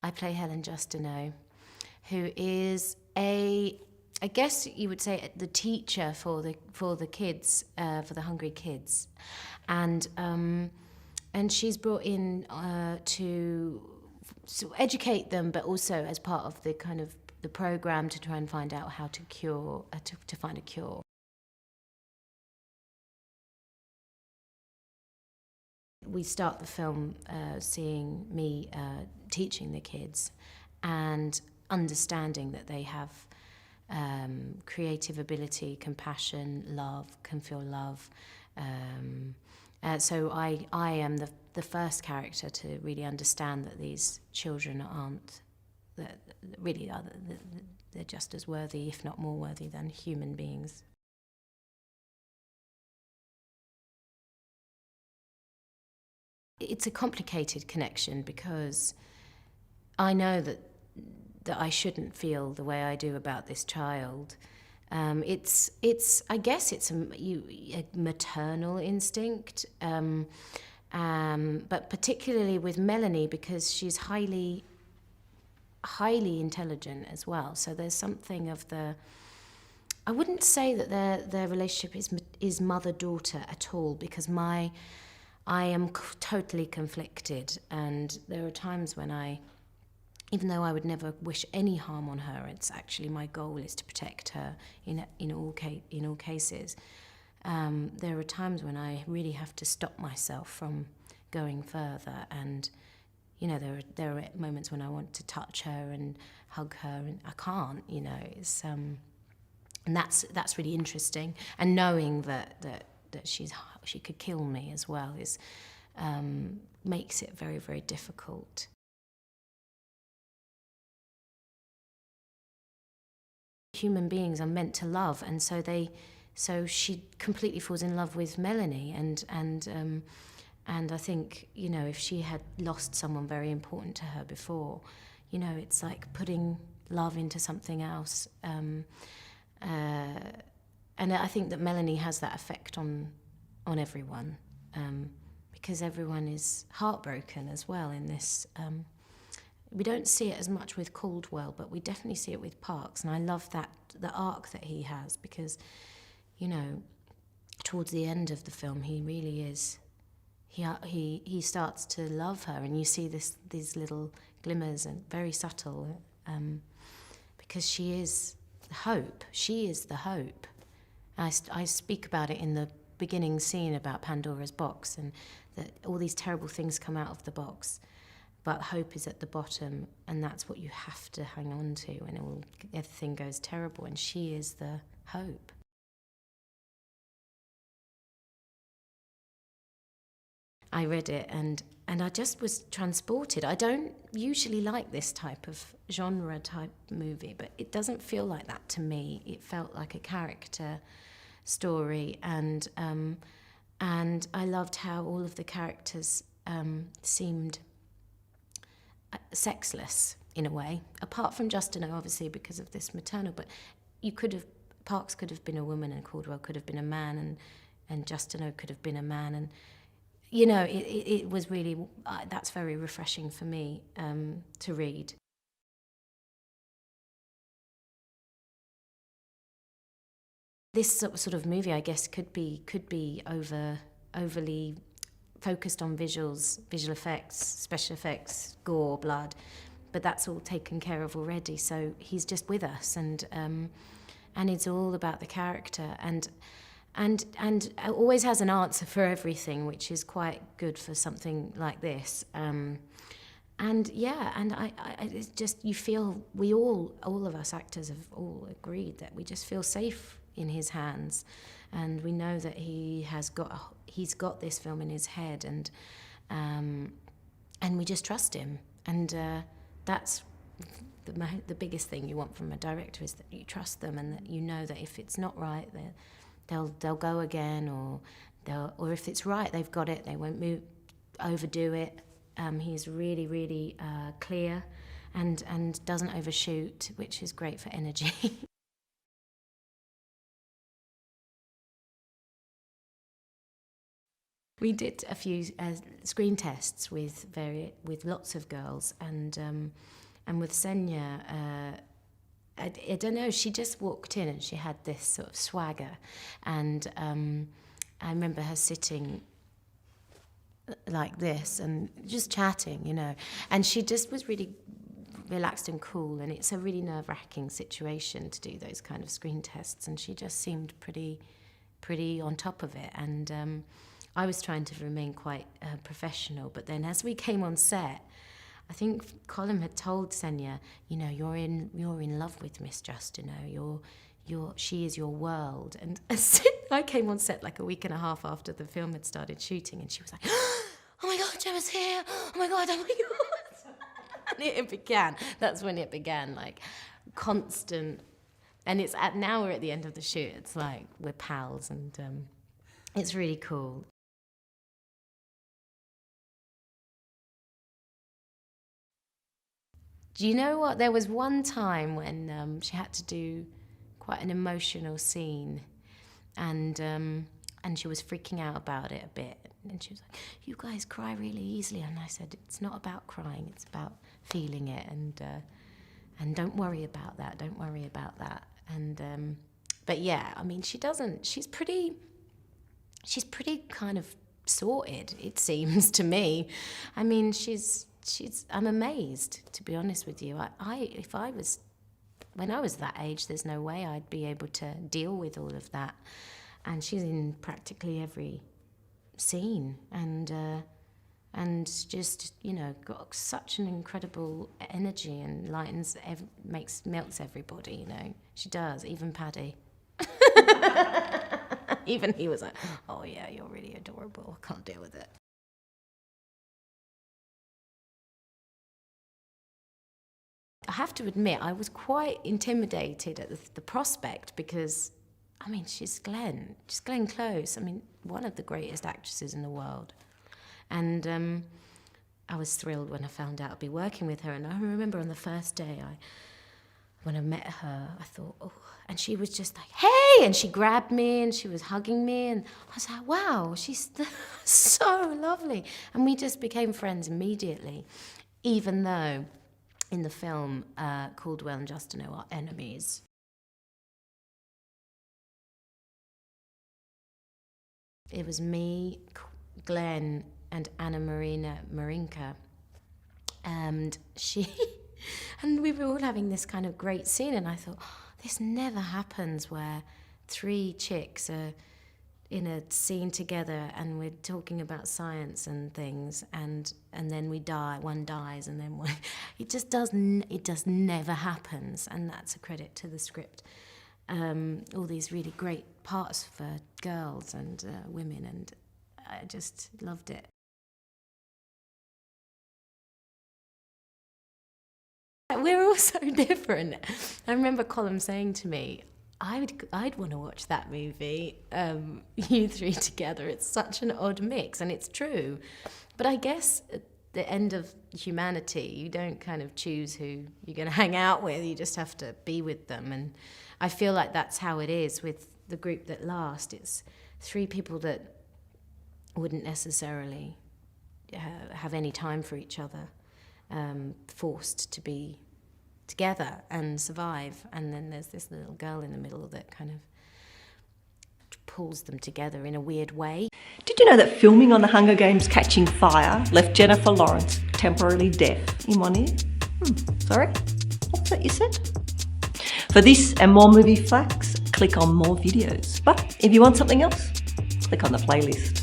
I play Helen Justineau, who is I guess you would say the teacher for the kids, for the hungry kids, and she's brought in to educate them, but also as part of the kind of the program to try and find out how to cure, to find a cure. We start the film seeing me teaching the kids and understanding that they have creative ability, compassion, love, can feel love. So I am the first character to really understand that these children aren't, that really are, they're just as worthy, if not more worthy, than human beings. It's a complicated connection because I know that I shouldn't feel the way I do about this child. It's I guess it's a maternal instinct, but particularly with Melanie because she's highly intelligent as well. So there's something of the. I wouldn't say that their relationship is mother-daughter at all because I am totally conflicted, and there are times when even though I would never wish any harm on her, it's actually my goal is to protect her in all cases. There are times when I really have to stop myself from going further, and there are moments when I want to touch her and hug her, and I can't. It's and that's really interesting. And knowing that she could kill me as well is makes it very, very difficult. Human beings are meant to love, and so she completely falls in love with Melanie, and I think if she had lost someone very important to her before, it's like putting love into something else. And I think that Melanie has that effect on everyone, because everyone is heartbroken as well in this. We don't see it as much with Caldwell, but we definitely see it with Parks, and I love the arc that he has because, towards the end of the film, he really is. He starts to love her, and you see these little glimmers, and very subtle, because she is hope. She is the hope. I speak about it in the beginning scene about Pandora's box, and that all these terrible things come out of the box, but hope is at the bottom, and that's what you have to hang on to when everything goes terrible, and she is the hope. I read it and I just was transported. I don't usually like this type of genre type movie, but it doesn't feel like that to me. It felt like a character story, and I loved how all of the characters seemed sexless in a way, apart from Justineau, obviously, because of this maternal, but Parks could have been a woman, and Caldwell could have been a man, and Justineau could have been a man, and it was really, that's very refreshing for me to read. This sort of movie, I guess, could be overly focused on visuals, visual effects, special effects, gore, blood, but that's all taken care of already. So he's just with us, and it's all about the character, and always has an answer for everything, which is quite good for something like this. It's just, you feel, all of us actors have all agreed that we just feel safe in his hands, and we know that he's got this film in his head, and we just trust him, and that's the biggest thing you want from a director, is that you trust them, and that you know that if it's not right, they'll go again, or if it's right, they've got it, they won't overdo it. He's really, really clear and doesn't overshoot, which is great for energy. We did a few screen tests with lots of girls, and with Senya, I don't know, she just walked in and she had this sort of swagger, and I remember her sitting like this and just chatting, you know, and she just was really relaxed and cool, and it's a really nerve-wracking situation to do those kind of screen tests, and she just seemed pretty on top of it, and I was trying to remain quite professional, but then as we came on set, I think Colin had told Senya, you know, you're in love with Miss Justineau, she is your world. And I came on set like a week and a half after the film had started shooting, and she was like, oh my God, Gemma's here, oh my God. And that's when it began, like constant, and now we're at the end of the shoot, it's like we're pals, and it's really cool. Do you know what? There was one time when she had to do quite an emotional scene, and she was freaking out about it a bit. And she was like, "You guys cry really easily," and I said, "It's not about crying; it's about feeling it, and don't worry about that. Don't worry about that." And but yeah, I mean, she doesn't. She's pretty kind of sorted, it seems to me. I mean, I'm amazed, to be honest with you. When I was that age, there's no way I'd be able to deal with all of that. And she's in practically every scene, and just, you know, got such an incredible energy and melts everybody, you know. She does, even Paddy. Even he was like, "Oh yeah, you're really adorable. I can't deal with it." I have to admit, I was quite intimidated at the prospect, because, I mean, she's Glenn Close. I mean, one of the greatest actresses in the world. And I was thrilled when I found out I'd be working with her. And I remember on the first day, when I met her, I thought, oh, and she was just like, "Hey!" And she grabbed me and she was hugging me. And I was like, wow, she's so lovely. And we just became friends immediately, even though in the film, Caldwell and Justineau are enemies. It was me, Glenn, and Anna Marina Marinka, and and we were all having this kind of great scene, and I thought, oh, this never happens, where three chicks are in a scene together and we're talking about science and things, and then one dies, and then it just never happens, and that's a credit to the script. All these really great parts for girls and women, and I just loved it. We're all so different. I remember Colin saying to me, I'd want to watch that movie, you three together. It's such an odd mix, and it's true. But I guess at the end of humanity, you don't kind of choose who you're going to hang out with. You just have to be with them. And I feel like that's how it is with the group that last. It's three people that wouldn't necessarily have any time for each other, forced to be together and survive, and then there's this little girl in the middle that kind of pulls them together in a weird way. Did you know that filming on the Hunger Games Catching Fire left Jennifer Lawrence temporarily deaf in one ear? Sorry? What's that you said? For this and more movie facts, click on more videos. But if you want something else, click on the playlist.